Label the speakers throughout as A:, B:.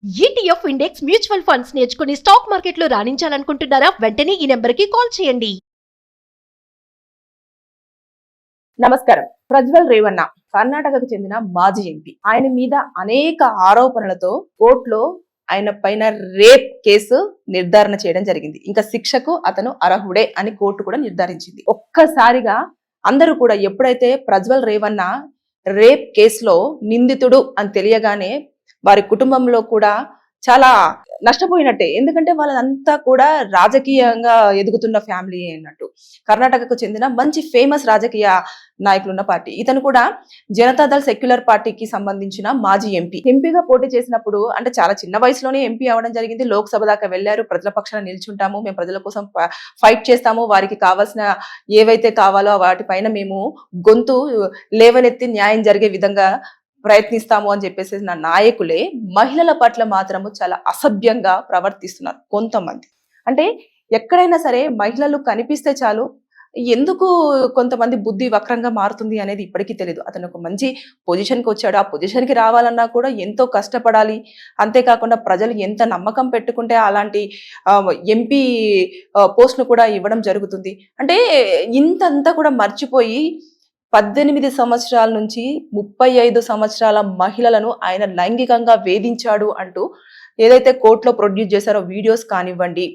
A: ETF index mutual funds నేర్చుకుని stock మార్కెట్లో రాణించాలనుకుంటున్నారా? వెంటనే ఈ నెంబర్కి కాల్ చేయండి.
B: నమస్కారం. ప్రజ్వల్ రేవಣ್ణ కర్ణాటకకు చెందిన మాజీ ఎంపీ. ఆయన మీద అనేక ఆరోపణలతో కోర్టులో ఆయన పైన రేప్ కేసు నిర్ధారణ చేయడం జరిగింది. ఇంకా శిక్షకు అతను అర్హుడే అని కోర్టు కూడా నిర్ధారించింది. ఒక్కసారిగా అందరూ కూడా ఎప్పుడైతే ప్రజ్వల్ రేవಣ್ణ రేప్ కేసులో నిందితుడు అని తెలియగానే వారి కుటుంబంలో కూడా చాలా నష్టపోయినట్టే. ఎందుకంటే వాళ్ళంతా కూడా రాజకీయంగా ఎదుగుతున్న ఫ్యామిలీ అన్నట్టు. కర్ణాటకకు చెందిన మంచి ఫేమస్ రాజకీయ నాయకులు ఉన్న పార్టీ. ఇతను కూడా జనతాదళ్ సెక్యులర్ పార్టీకి సంబంధించిన మాజీ ఎంపీ. ఎంపీగా పోటీ చేసినప్పుడు అంటే చాలా చిన్న వయసులోనే ఎంపీ అవ్వడం జరిగింది. లోక్సభ దాకా వెళ్లారు. ప్రజల పక్షాన నిల్చుంటాము, మేము ప్రజల కోసం ఫైట్ చేస్తాము, వారికి కావాల్సిన ఏవైతే కావాలో వాటిపైన మేము గొంతు లేవనెత్తి న్యాయం జరిగే విధంగా ప్రయత్నిస్తాము అని చెప్పేసి నా నాయకులే మహిళల పట్ల మాత్రము చాలా అసభ్యంగా ప్రవర్తిస్తున్నారు కొంతమంది. అంటే ఎక్కడైనా సరే మహిళలు కనిపిస్తే చాలు ఎందుకు కొంతమంది బుద్ధి వక్రంగా మారుతుంది అనేది ఇప్పటికీ తెలియదు. అతను ఒక మంచి పొజిషన్కి వచ్చాడు. ఆ పొజిషన్కి రావాలన్నా కూడా ఎంతో కష్టపడాలి. అంతేకాకుండా ప్రజలు ఎంత నమ్మకం పెట్టుకుంటే అలాంటి ఎంపీ పోస్ట్ను కూడా ఇవ్వడం జరుగుతుంది. అంటే ఇంతంతా కూడా మర్చిపోయి 18 సంవత్సరాల నుంచి 35 సంవత్సరాల మహిళలను ఆయన లైంగికంగా వేధించాడు అంటూ ఏదైతే కోర్టులో ప్రొడ్యూస్ చేశారో వీడియోస్ కానివ్వండి,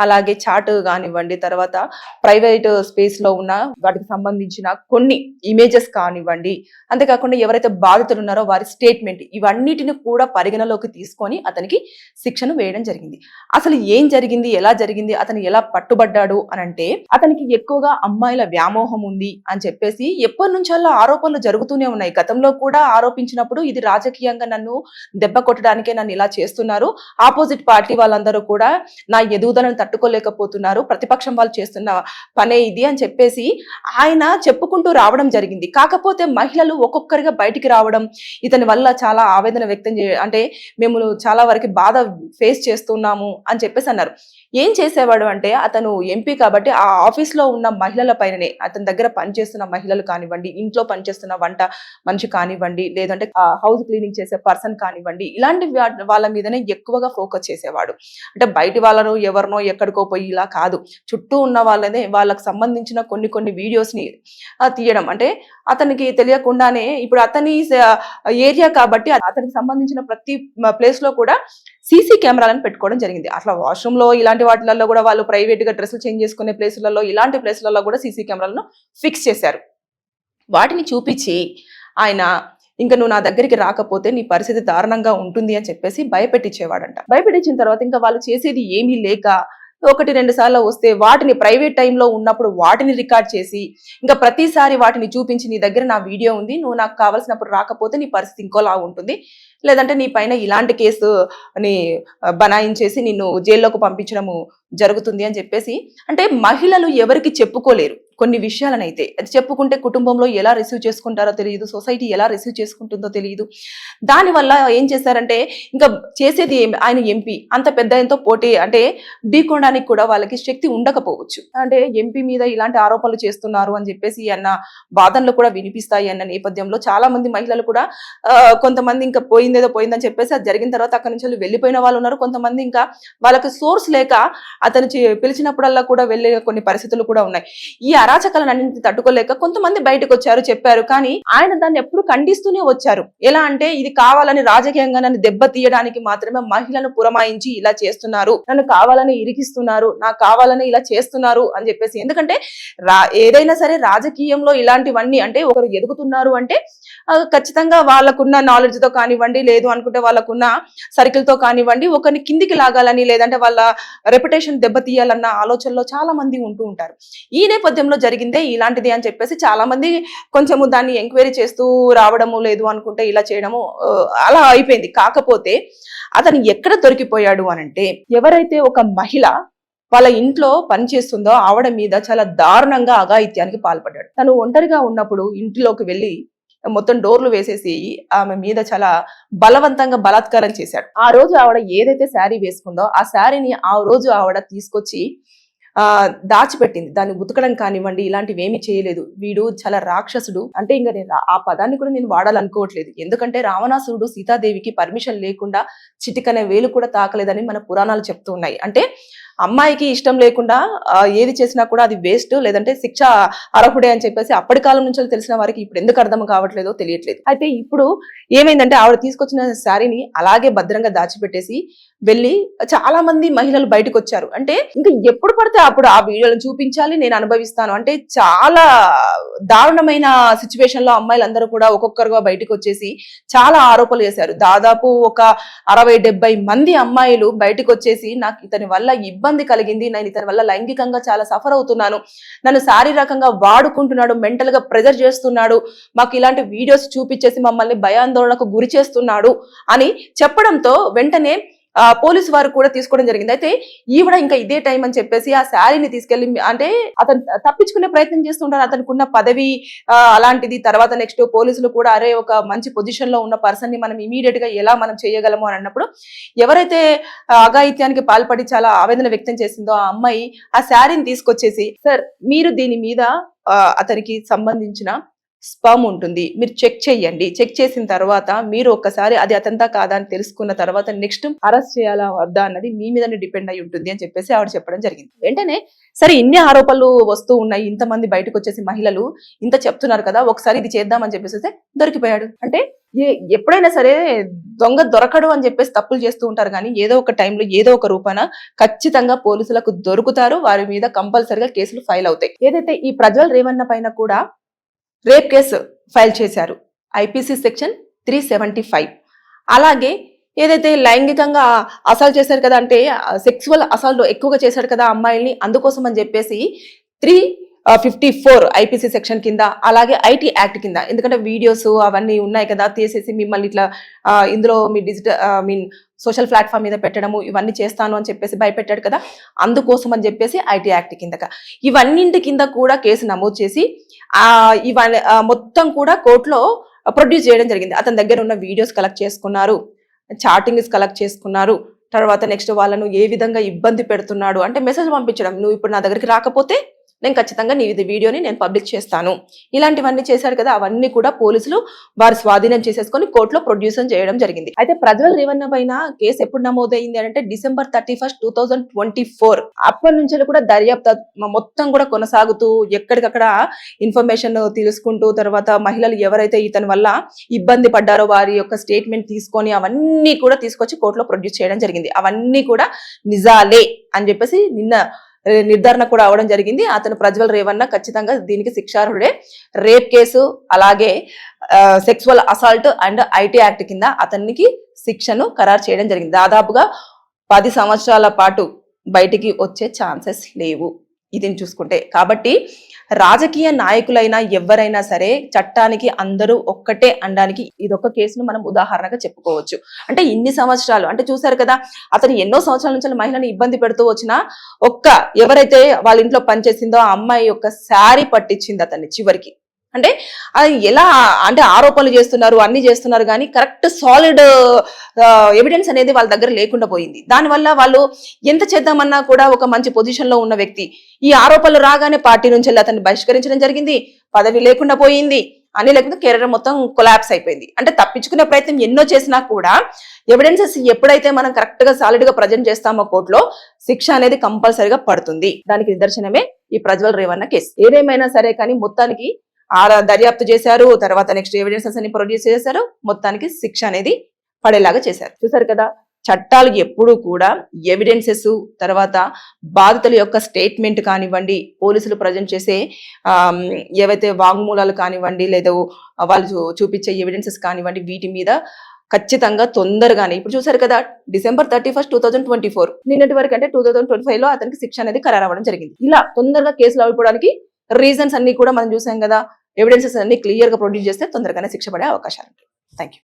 B: అలాగే చాట్ కానివ్వండి, తర్వాత ప్రైవేట్ స్పేస్ లో ఉన్న వాటికి సంబంధించిన కొన్ని ఇమేజెస్ కానివ్వండి, అంతేకాకుండా ఎవరైతే బాధితులు ఉన్నారో వారి స్టేట్మెంట్, ఇవన్నిటిని కూడా పరిగణలోకి తీసుకొని అతనికి శిక్షను వేయడం జరిగింది. అసలు ఏం జరిగింది, ఎలా జరిగింది, అతను ఎలా పట్టుబడ్డాడు అని అంటే అతనికి ఎక్కువగా అమ్మాయిల వ్యామోహం ఉంది అని చెప్పేసి ఎప్పటి నుంచల్లా ఆరోపణలు జరుగుతూనే ఉన్నాయి. గతంలో కూడా ఆరోపించినప్పుడు ఇది రాజకీయంగా నన్ను దెబ్బ కొట్టడానికే నన్ను ఇలా చేస్తున్నారు, ఆపోజిట్ పార్టీ వాళ్ళందరూ కూడా నా ఎదుగుదలను తట్టుకోలేకపోతున్నారు, ప్రతిపక్షం వాళ్ళు చేస్తున్న పనే ఇది అని చెప్పేసి ఆయన చెప్పుకుంటూ రావడం జరిగింది. కాకపోతే మహిళలు ఒక్కొక్కరిగా బయటికి రావడం, ఇతని వల్ల చాలా ఆవేదన వ్యక్తం అంటే మేము చాలా వరకు బాధ ఫేస్ చేస్తున్నాము అని చెప్పేసి అన్నారు. ఏం చేసేవాడు అంటే అతను ఎంపీ కాబట్టి ఆ ఆఫీస్ లో ఉన్న మహిళల పైననే, అతని దగ్గర పనిచేస్తున్న మహిళలు కానివ్వండి, ఇంట్లో పనిచేస్తున్న వంట మనిషి కానివ్వండి, లేదంటే హౌస్ క్లీనింగ్ చేసే పర్సన్ కానివ్వండి, ఇలాంటి వాళ్ళ మీదనే ఎక్కువగా ఫోకస్ చేసేవాడు. అంటే బయటి వాళ్ళను ఎవరినో ఎక్కడికో పోయి ఇలా కాదు, చుట్టూ ఉన్న వాళ్ళనే వాళ్ళకు సంబంధించిన కొన్ని వీడియోస్ ని తీయడం. అంటే అతనికి తెలియకుండానే ఇప్పుడు అతని ఏరియా కాబట్టి అతనికి సంబంధించిన ప్రతి ప్లేస్ లో కూడా సీసీ కెమెరాలను పెట్టుకోవడం జరిగింది. అట్లా వాష్రూమ్ లో ఇలాంటి వాటిలలో కూడా వాళ్ళు ప్రైవేట్ గా డ్రెస్సులు చేంజ్ చేసుకునే ప్లేసులలో, ఇలాంటి ప్లేసులలో కూడా సీసీ కెమెరాలను ఫిక్స్ చేశారు. వాటిని చూపించి ఆయన ఇంకా నువ్వు నా దగ్గరికి రాకపోతే నీ పరిస్థితి దారుణంగా ఉంటుంది అని చెప్పేసి భయపెట్టించేవాడంట. భయపెట్టించిన తర్వాత ఇంకా వాళ్ళు చేసేది ఏమీ లేక 1-2 సార్లు వస్తే వాటిని ప్రైవేట్ టైంలో ఉన్నప్పుడు వాటిని రికార్డ్ చేసి ఇంకా ప్రతిసారి వాటిని చూపించి నీ దగ్గర నా వీడియో ఉంది, నువ్వు నాకు కావాల్సినప్పుడు రాకపోతే నీ పరిస్థితి ఇంకోలా ఉంటుంది, లేదంటే నీ పైన ఇలాంటి కేసు అని బనాయించేసి నిన్ను జైల్లోకి పంపించడము జరుగుతుంది అని చెప్పేసి. అంటే మహిళలు ఎవరికి చెప్పుకోలేరు కొన్ని విషయాలనైతే. అది చెప్పుకుంటే కుటుంబంలో ఎలా రిసీవ్ చేసుకుంటారో తెలియదు, సొసైటీ ఎలా రిసీవ్ చేసుకుంటుందో తెలియదు. దానివల్ల ఏం చేశారంటే ఇంకా చేసేది ఆయన ఎంపీ అంత పెద్ద ఎంతో పోటీ అంటే ఢీకొనడానికి కూడా వాళ్ళకి శక్తి ఉండకపోవచ్చు. అంటే ఎంపీ మీద ఇలాంటి ఆరోపణలు చేస్తున్నారు అని చెప్పేసి అన్న వాదనలు కూడా వినిపిస్తాయి అన్న నేపథ్యంలో చాలా మంది మహిళలు కూడా కొంతమంది ఇంకా పోయిందేదో పోయిందని చెప్పేసి అది జరిగిన తర్వాత అక్కడి నుంచి వెళ్ళిపోయిన వాళ్ళు ఉన్నారు. కొంతమంది ఇంకా వాళ్ళకి సోర్స్ లేక అతను పిలిచినప్పుడల్లా కూడా వెళ్ళే కొన్ని పరిస్థితులు కూడా ఉన్నాయి. ఈ అరాచకాలన్నింటినీ తట్టుకోలేక కొంతమంది బయటకు వచ్చారు, చెప్పారు. కానీ ఆయన దాన్ని ఎప్పుడు ఖండిస్తూనే వచ్చారు. ఎలా అంటే ఇది కావాలని రాజకీయంగా నన్ను దెబ్బ తీయడానికి మాత్రమే మహిళను పురమాయించి ఇలా చేస్తున్నారు, నన్ను కావాలని ఇరికిస్తున్నారు, నాకు కావాలని ఇలా చేస్తున్నారు అని చెప్పేసి. ఎందుకంటే ఏదైనా సరే రాజకీయంలో ఇలాంటివన్నీ అంటే ఒకరు ఎదుగుతున్నారు అంటే ఖచ్చితంగా వాళ్ళకున్న నాలెడ్జ్ తో కానివ్వండి, లేదు అనుకుంటే వాళ్ళకున్న సర్కిల్ తో కానివ్వండి ఒకరిని కిందికి లాగాలని, లేదంటే వాళ్ళ రెప్యుటేషన్ దెబ్బతీయాలన్న ఆలోచనలో చాలా మంది ఉంటూ ఉంటారు. ఈ నేపథ్యంలో జరిగిందే ఇలాంటిది అని చెప్పేసి చాలా మంది కొంచెము దాన్ని ఎంక్వైరీ చేస్తూ రావడము, లేదు అనుకుంటే ఇలా చేయడము అలా అయిపోయింది. కాకపోతే అతను ఎక్కడ దొరికిపోయాడు అనంటే ఎవరైతే ఒక మహిళ వాళ్ళ ఇంట్లో పనిచేస్తుందో ఆవిడ మీద చాలా దారుణంగా అఘాయిత్యానికి పాల్పడ్డాడు. తను ఒంటరిగా ఉన్నప్పుడు ఇంటిలోకి వెళ్ళి మొత్తం డోర్లు వేసేసి ఆమె మీద చాలా బలవంతంగా బలాత్కారం చేశాడు. ఆ రోజు ఆవిడ ఏదైతే శారీ వేసుకుందో ఆ శారీని ఆ రోజు ఆవిడ తీసుకొచ్చి దాచిపెట్టింది. దాన్ని ఉతకడం కానివ్వండి ఇలాంటివి ఏమీ చేయలేదు. వీడు చాలా రాక్షసుడు. అంటే ఇంకా నేను ఆ పదాన్ని కూడా నేను వాడాలనుకోవట్లేదు. ఎందుకంటే రావణాసురుడు సీతాదేవికి పర్మిషన్ లేకుండా చిటికనే వేలు కూడా తాకలేదని మన పురాణాలు చెప్తూ ఉన్నాయి. అంటే అమ్మాయికి ఇష్టం లేకుండా ఏది చేసినా కూడా అది వేస్ట్, లేదంటే శిక్ష అర్హుడే అని చెప్పేసి అప్పటి కాలం నుంచి తెలిసిన వారికి ఇప్పుడు ఎందుకు అర్థం కావట్లేదో తెలియట్లేదు. అయితే ఇప్పుడు ఏమైందంటే ఆవిడ తీసుకొచ్చిన శారీని అలాగే భద్రంగా దాచిపెట్టేసి వెళ్ళి చాలా మంది మహిళలు బయటకు వచ్చారు. అంటే ఇంకా ఎప్పుడు పడితే అప్పుడు ఆ వీడియోలను చూపించాలి, నేను అనుభవిస్తాను అంటే చాలా దారుణమైన సిచ్యువేషన్ లో అమ్మాయిలందరూ కూడా ఒక్కొక్కరుగా బయటకు వచ్చేసి చాలా ఆరోపణలు చేశారు. దాదాపు ఒక 60-70 మంది అమ్మాయిలు బయటకు వచ్చేసి నాకు ఇతని వల్ల ఇబ్బంది కలిగింది, నేను ఇతని వల్ల లైంగికంగా చాలా సఫర్ అవుతున్నాను, నన్ను శారీరకంగా వాడుకుంటున్నాడు, మెంటల్ గా ప్రెజర్ చేస్తున్నాడు, మాకు ఇలాంటి వీడియోస్ చూపించేసి మమ్మల్ని భయాందోళనకు గురి చేస్తున్నాడు అని చెప్పడంతో వెంటనే పోలీసు వారు కూడా తీసుకోవడం జరిగింది. అయితే ఈవిడ ఇంకా ఇదే టైం అని చెప్పేసి ఆ శారీని తీసుకెళ్లి, అంటే అతను తప్పించుకునే ప్రయత్నం చేస్తుంటారు, అతనికి ఉన్న పదవి అలాంటిది. తర్వాత నెక్స్ట్ పోలీసులు కూడా అరే ఒక మంచి పొజిషన్ లో ఉన్న పర్సన్ ని మనం ఇమీడియట్ గా ఎలా మనం చేయగలము అని అన్నప్పుడు ఎవరైతే అఘాయిత్యానికి పాల్పడి చాలా ఆవేదన వ్యక్తం చేసిందో ఆ అమ్మాయి ఆ శారీని తీసుకొచ్చేసి, సార్ మీరు దీని మీద అతనికి సంబంధించిన స్పర్మ్ ఉంటుంది, మీరు చెక్ చేయండి, చెక్ చేసిన తర్వాత మీరు ఒక్కసారి అది అతంతా కాదా అని తెలుసుకున్న తర్వాత నెక్స్ట్ అరెస్ట్ చేయాలా వద్దా అన్నది మీ మీదనే డిపెండ్ అయి ఉంటుంది అని చెప్పేసి ఆవిడ చెప్పడం జరిగింది. వెంటనే సరే ఇన్ని ఆరోపణలు వస్తూ ఉన్నాయి, ఇంతమంది బయటకు వచ్చేసి మహిళలు ఇంత చెప్తున్నారు కదా, ఒకసారి ఇది చేద్దామని చెప్పేసి దొరికిపోయాడు. అంటే ఎప్పుడైనా సరే దొంగ దొరకడు అని చెప్పేసి తప్పులు చేస్తూ ఉంటారు, కానీ ఏదో ఒక టైంలో ఏదో ఒక రూపాన ఖచ్చితంగా పోలీసులకు దొరుకుతారు, వారి మీద కంపల్సరిగా కేసులు ఫైల్ అవుతాయి. ఏదైతే ఈ ప్రజ్వల్ రేవన్న పైన కూడా రేప్ కేసు ఫైల్ చేశారు, ఐపీసీ సెక్షన్ 375. అలాగే ఏదైతే లైంగికంగా అసాల్ట్ చేశారు కదా, అంటే సెక్సువల్ అసాల్ట్ ఎక్కువగా చేశారు కదా అమ్మాయిల్ని, అందుకోసం అని చెప్పేసి 354 ఐపీసీ సెక్షన్ కింద, అలాగే ఐటీ యాక్ట్ కింద, ఎందుకంటే వీడియోస్ అవన్నీ ఉన్నాయి కదా తీసేసి మిమ్మల్ని ఇట్లా ఇందులో మీ డిజిటల్ సోషల్ ప్లాట్ఫామ్ మీద పెట్టడము ఇవన్నీ చేస్తాను అని చెప్పేసి భయపెట్టాడు కదా, అందుకోసం అని చెప్పేసి ఐటీ యాక్ట్ కిందక ఇవన్నింటి కింద కూడా కేసు నమోదు చేసి ఇవన్నీ మొత్తం కూడా కోర్టులో ప్రొడ్యూస్ చేయడం జరిగింది. అతని దగ్గర ఉన్న వీడియోస్ కలెక్ట్ చేసుకున్నారు, చాటింగ్స్ కలెక్ట్ చేసుకున్నారు, తర్వాత నెక్స్ట్ వాళ్ళను ఏ విధంగా ఇబ్బంది పెడుతున్నాడు అంటే మెసేజ్ పంపించడం, నువ్వు ఇప్పుడు నా దగ్గరికి రాకపోతే నేను ఖచ్చితంగా నీ వీడియోని నేను పబ్లిక్ చేస్తాను, ఇలాంటివన్నీ చేశారు కదా, అవన్నీ కూడా పోలీసులు వారి స్వాధీనం చేసేసుకొని కోర్టులో ప్రొడ్యూస్ చేయడం జరిగింది. అయితే ప్రజ్వల్ రేవన్న పైన కేసు ఎప్పుడు నమోదైంది అంటే December 31, 2024. అప్పటి నుంచి కూడా దర్యాప్తు మొత్తం కూడా కొనసాగుతూ ఎక్కడికక్కడ ఇన్ఫర్మేషన్ తెలుసుకుంటూ, తర్వాత మహిళలు ఎవరైతే ఇతని వల్ల ఇబ్బంది పడ్డారో వారి యొక్క స్టేట్మెంట్ తీసుకొని అవన్నీ కూడా తీసుకొచ్చి కోర్టులో ప్రొడ్యూస్ చేయడం జరిగింది. అవన్నీ కూడా నిజాలే అని చెప్పేసి నిన్న నిర్ధారణ కూడా అవడం జరిగింది. అతను ప్రజ్వల్ రేవన్న ఖచ్చితంగా దీనికి శిక్షార్హుడే. రేప్ కేసు అలాగే sexual assault and IT act కింద అతనికి శిక్షను ఖరారు చేయడం జరిగింది. దాదాపుగా 10 సంవత్సరాల పాటు బయటికి వచ్చే ఛాన్సెస్ లేవు ఇదిని చూసుకుంటే. కాబట్టి రాజకీయ నాయకులైనా ఎవరైనా సరే చట్టానికి అందరూ ఒక్కటే అనడానికి ఇదొక కేసును మనం ఉదాహరణగా చెప్పుకోవచ్చు. అంటే ఇన్ని సంవత్సరాలు అంటే చూసారు కదా, అతను ఎన్నో సంవత్సరాల నుంచి మహిళని ఇబ్బంది పెడుతూ వచ్చిన ఎవరైతే వాళ్ళ ఇంట్లో పనిచేసిందో ఆ అమ్మాయి యొక్క శారీ పట్టించింది అతన్ని చివరికి. అంటే అది ఎలా అంటే ఆరోపణలు చేస్తున్నారు, అన్ని చేస్తున్నారు, కానీ కరెక్ట్ సాలిడ్ ఎవిడెన్స్ అనేది వాళ్ళ దగ్గర లేకుండా పోయింది. దానివల్ల వాళ్ళు ఎంత చేద్దామన్నా కూడా ఒక మంచి పొజిషన్ లో ఉన్న వ్యక్తి ఈ ఆరోపణలు రాగానే పార్టీ నుంచి వెళ్ళి అతన్ని బహిష్కరించడం జరిగింది, పదవి లేకుండా పోయింది, అని లేకపోతే కెరీర్ మొత్తం కొలాప్స్ అయిపోయింది. అంటే తప్పించుకునే ప్రయత్నం ఎన్నో చేసినా కూడా ఎవిడెన్సెస్ ఎప్పుడైతే మనం కరెక్ట్ గా సాలిడ్ గా ప్రజెంట్ చేస్తామో కోర్టులో శిక్ష అనేది కంపల్సరీగా పడుతుంది. దానికి నిదర్శనమే ఈ ప్రజ్వల్ రేవన్న కేసు. ఏదేమైనా సరే కానీ మొత్తానికి దర్యాప్తు చేశారు, తర్వాత నెక్స్ట్ ఎవిడెన్సెస్ అని ప్రొడ్యూస్ చేశారు, మొత్తానికి శిక్ష అనేది పడేలాగా చేశారు. చూసారు కదా, చట్టాలు ఎప్పుడూ కూడా ఎవిడెన్సెస్ తర్వాత బాధితుల యొక్క స్టేట్మెంట్ కానివ్వండి, పోలీసులు ప్రజెంట్ చేసే ఏవైతే వాంగ్మూలాలు కానివ్వండి, లేదా వాళ్ళు చూపించే ఎవిడెన్సెస్ కానివ్వండి, వీటి మీద ఖచ్చితంగా తొందరగానే ఇప్పుడు చూసారు కదా December 31, 2024 నిన్నటి వరకు అంటే 2025 లో అతనికి శిక్ష అనేది ఖరారు అవ్వడం జరిగింది. ఇలా తొందరగా కేసులు అవ్వడానికి రీజన్స్ అన్ని కూడా మనం చూసాం కదా, ఎవిడెన్సెస్ అన్ని క్లియర్ గా ప్రొడ్యూస్ చేస్తే తొందరగానే శిక్ష పడే అవకాశాలు ఉంటాయి. Thank you.